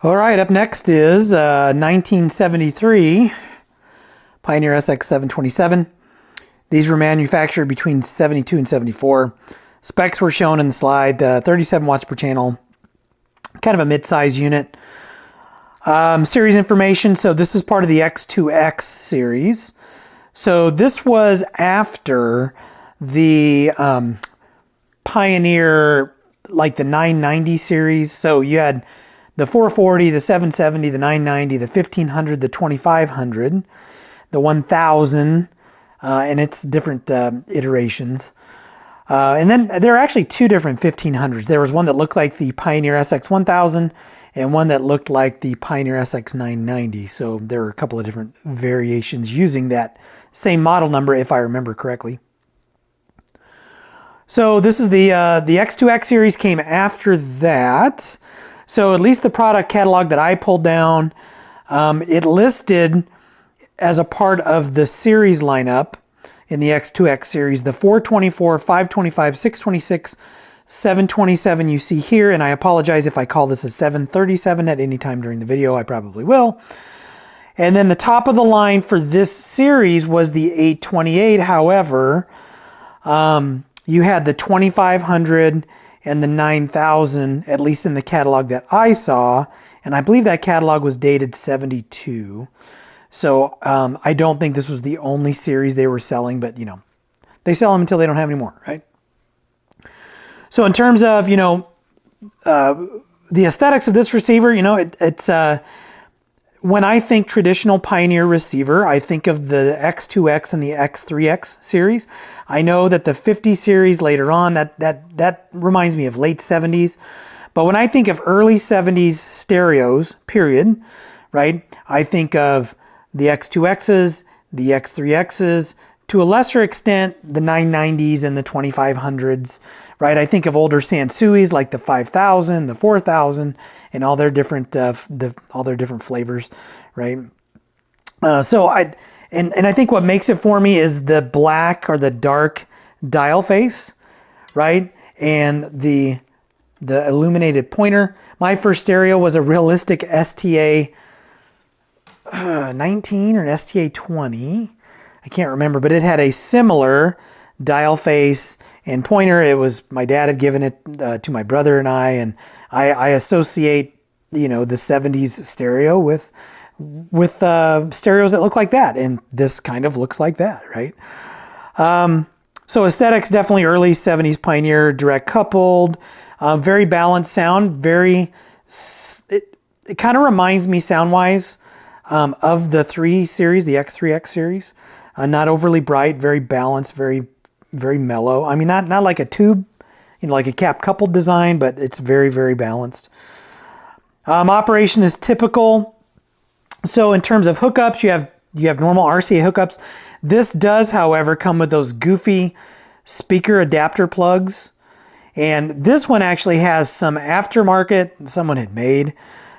All right, up next is 1973 Pioneer SX727. These were manufactured between 72 and 74. Specs were shown in the slide, 37 watts per channel, kind of a mid-size unit. Series information, so this is part of the X2X series. So this was after the Pioneer, like the 990 series. So you had the 440, the 770, the 990, the 1500, the 2500, the 1000, and its different iterations. And then there are actually two different 1500s. There was one that looked like the Pioneer SX1000 and one that looked like the Pioneer SX990. So there were a couple of different variations using that same model number, if I remember correctly. So this is the X2X series came after that. So at least the product catalog that I pulled down, it listed as a part of the series lineup in the X2X series, the 424, 525, 626, 727 you see here, and I apologize if I call this a 737 at any time during the video, I probably will. And then the top of the line for this series was the 828, however, you had the 2500 and the 9000, at least in the catalog that I saw, and I believe that catalog was dated 72. So I don't think this was the only series they were selling, but you know, they sell them until they don't have any more, right? So in terms of, you know, the aesthetics of this receiver, you know, it's when I think traditional Pioneer receiver, I think of the X2X and the X3X series. I know that the 50 series later on, that reminds me of late 70s. But when I think of early 70s stereos, period, right, I think of the X2Xs, the X3Xs, to a lesser extent, the 990s and the 2500s, right? I think of older Sansuis like the 5000, the 4000, and all their different all their different flavors, right? So I think what makes it for me is the black or the dark dial face, right? And the illuminated pointer. My first stereo was a realistic STA 19 or an STA 20. I can't remember, but it had a similar dial face and pointer. It was, my dad had given it to my brother and I associate, you know, the 70s stereo with stereos that look like that, and this kind of looks like that, right? So aesthetics, definitely early 70s Pioneer, direct coupled, very balanced sound, it kind of reminds me sound-wise of the 3 series, the X3X series. Not overly bright, very balanced, very, very mellow. I mean, not like a tube, you know, like a cap coupled design, but it's very, very balanced. Operation is typical. So in terms of hookups, you have normal RCA hookups. This does, however, come with those goofy speaker adapter plugs. And this one actually has some aftermarket, someone had made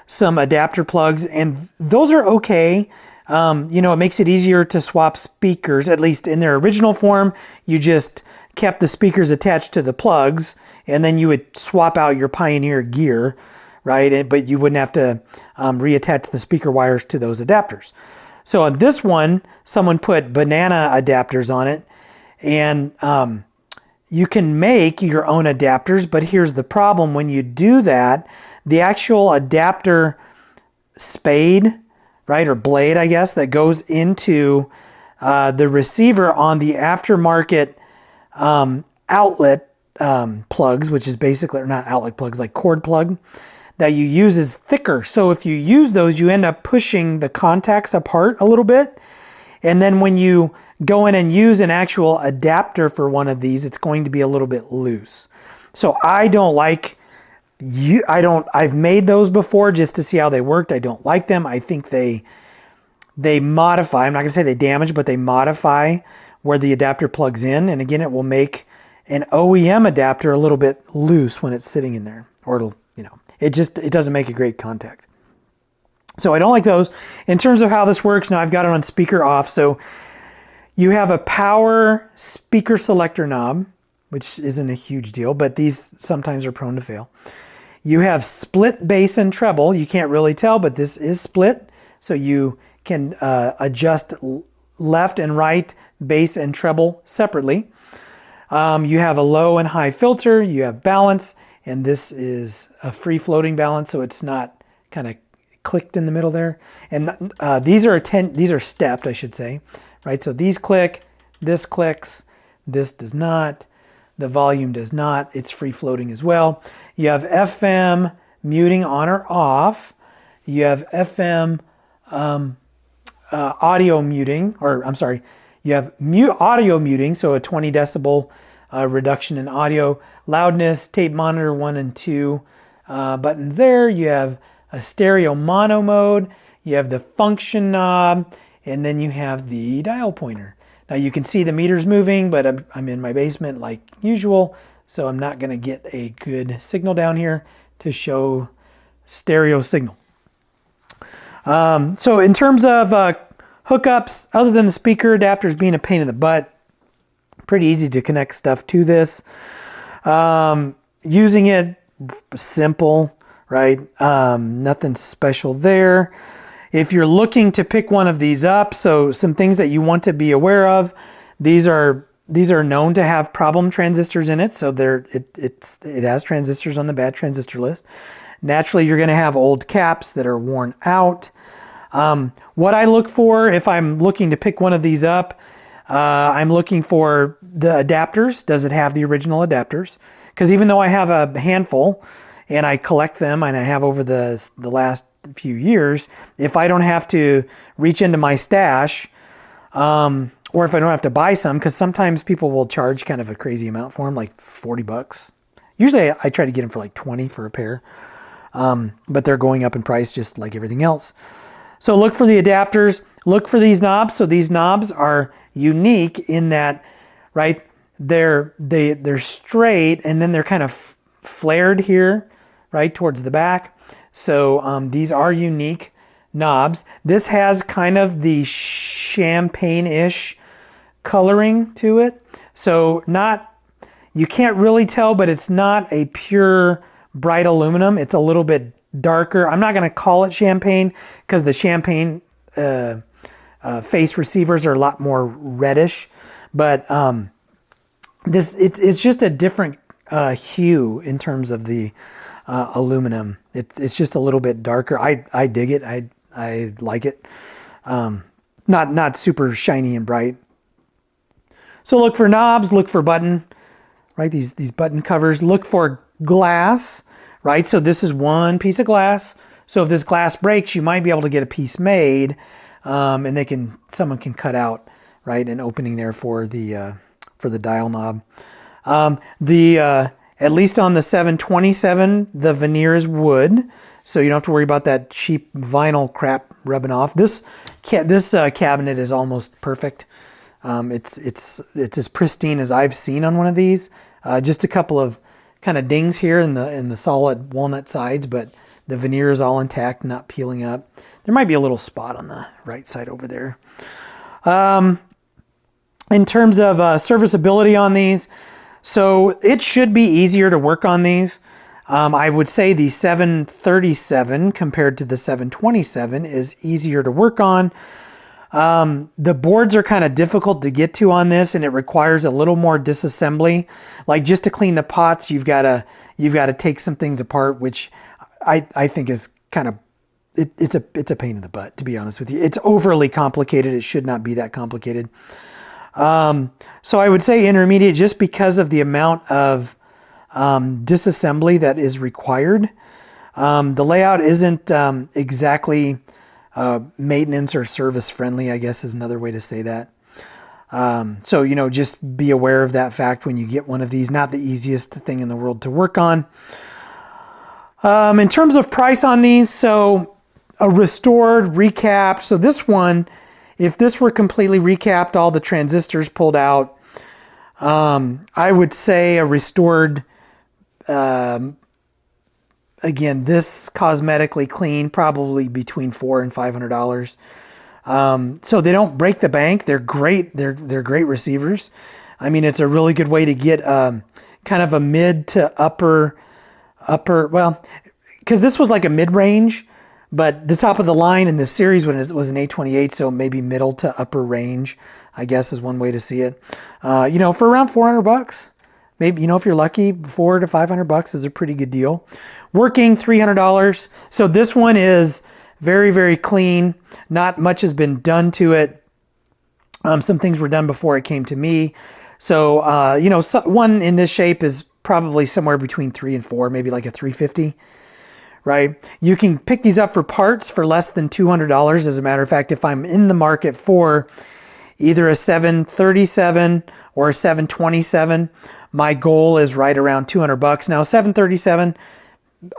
some adapter plugs, and those are okay. You know, it makes it easier to swap speakers, at least in their original form. You just kept the speakers attached to the plugs, and then you would swap out your Pioneer gear, right? But you wouldn't have to reattach the speaker wires to those adapters. So on this one, someone put banana adapters on it, and you can make your own adapters, but here's the problem. When you do that, the actual adapter spade, right, or blade, I guess, that goes into the receiver on the aftermarket outlet plugs, which is basically, or not outlet plugs, like cord plug, that you use is thicker. So if you use those, you end up pushing the contacts apart a little bit. And then when you go in and use an actual adapter for one of these, it's going to be a little bit loose. So I don't like, I've made those before just to see how they worked. I don't like them. I think they modify, I'm not gonna say they damage, but they modify where the adapter plugs in. And again, it will make an OEM adapter a little bit loose when it's sitting in there, or it'll, you know, it doesn't make a great contact. So I don't like those. In terms of how this works, now I've got it on speaker off. So you have a power speaker selector knob, which isn't a huge deal, but these sometimes are prone to fail. You have split bass and treble. You can't really tell, but this is split. So you can adjust left and right bass and treble separately. You have a low and high filter. You have balance, and this is a free floating balance, so it's not kind of clicked in the middle there. And these are stepped, I should say, right? So these click, this clicks, this does not, the volume does not. It's free floating as well. You have FM muting on or off. You have FM audio muting, or I'm sorry, you have audio muting, so a 20 decibel reduction in audio. Loudness, tape monitor 1 and 2 buttons there. You have a stereo mono mode. You have the function knob, and then you have the dial pointer. Now you can see the meters moving, but I'm in my basement like usual, so I'm not going to get a good signal down here to show stereo signal. So in terms of hookups, other than the speaker adapters being a pain in the butt, pretty easy to connect stuff to this. Using it, simple, right? Nothing special there. If you're looking to pick one of these up, so some things that you want to be aware of, these are known to have problem transistors in it, so it has transistors on the bad transistor list. Naturally, you're going to have old caps that are worn out. What I look for if I'm looking to pick one of these up, I'm looking for the adapters. Does it have the original adapters? Because even though I have a handful and I collect them, and I have over the last few years, if I don't have to reach into my stash, or if I don't have to buy some, because sometimes people will charge kind of a crazy amount for them, like $40. Usually I try to get them for like 20 for a pair, but they're going up in price just like everything else. So look for the adapters, look for these knobs. So these knobs are unique in that, right, they're straight and then they're kind of flared here, right, towards the back. So these are unique knobs. This has kind of the champagne-ish coloring to it. So you can't really tell, but it's not a pure bright aluminum. It's a little bit darker. I'm not going to call it champagne because the champagne face receivers are a lot more reddish, but it's just a different hue in terms of the aluminum. It's just a little bit darker. I dig it. I like it. Not super shiny and bright. So look for knobs, look for button, right? These button covers. Look for glass, right? So this is one piece of glass. So if this glass breaks, you might be able to get a piece made, and someone can cut out, right, an opening there for the dial knob. At least on the 727, the veneer is wood, so you don't have to worry about that cheap vinyl crap rubbing off. This cabinet is almost perfect. It's as pristine as I've seen on one of these. Just a couple of kind of dings here in the solid walnut sides, but the veneer is all intact, not peeling up. There might be a little spot on the right side over there. In terms of serviceability on these, so it should be easier to work on these. I would say the 737 compared to the 727 is easier to work on. The boards are kind of difficult to get to on this, and it requires a little more disassembly. Like just to clean the pots, you've got to take some things apart, which I think is kind of it's a pain in the butt, to be honest with you. It's overly complicated. It should not be that complicated. So I would say intermediate just because of the amount of disassembly that is required. The layout isn't exactly maintenance or service friendly, I guess is another way to say that. So, just be aware of that fact when you get one of these. Not the easiest thing in the world to work on. In terms of price on these, so a restored, recapped. So this one, if this were completely recapped, all the transistors pulled out, I would say a restored, again, this cosmetically clean, probably between $400 and $500. So they don't break the bank. They're great. They're great receivers. I mean, it's a really good way to get kind of a mid to upper upper, well, because this was like a mid-range, but the top of the line in this series was an 828, so maybe middle to upper range, I guess is one way to see it. For around $400, maybe, if you're lucky, $400 to $500 is a pretty good deal. Working $300. So this one is very, very clean. Not much has been done to it. Some things were done before it came to me. So, one in this shape is probably somewhere between 3 and 4, maybe like a 350. Right? You can pick these up for parts for less than $200. As a matter of fact, if I'm in the market for either a 737 or a 727, my goal is right around $200. Now, 737,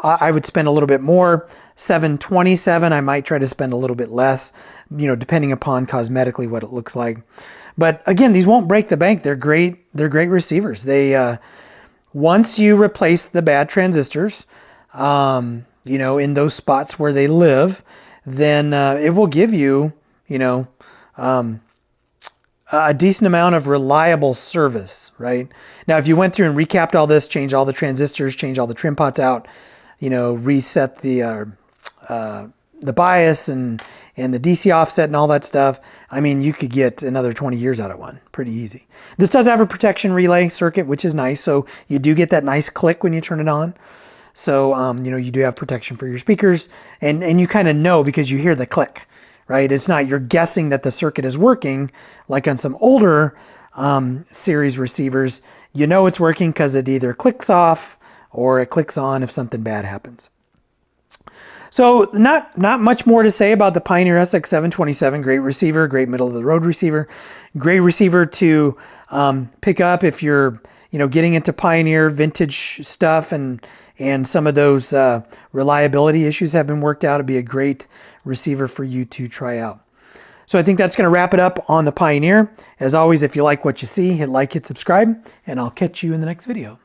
I would spend a little bit more. 727, I might try to spend a little bit less, depending upon cosmetically what it looks like. But again, these won't break the bank. They're great. They're great receivers. They once you replace the bad transistors, in those spots where they live, then it will give you, a decent amount of reliable service, right? Now, if you went through and recapped all this, changed all the transistors, changed all the trim pots out, reset the bias and the DC offset and all that stuff, I mean, you could get another 20 years out of one pretty easy. This does have a protection relay circuit, which is nice. So you do get that nice click when you turn it on. So, you do have protection for your speakers, and you kind of know because you hear the click, right? It's not, you're guessing that the circuit is working like on some older series receivers. You know it's working because it either clicks off or it clicks on if something bad happens. So not much more to say about the Pioneer SX727. Great receiver, great middle of the road receiver, great receiver to pick up if you're getting into Pioneer vintage stuff and some of those reliability issues have been worked out. It'd be a great receiver for you to try out. So I think that's going to wrap it up on the Pioneer. As always, if you like what you see, hit like, hit subscribe, and I'll catch you in the next video.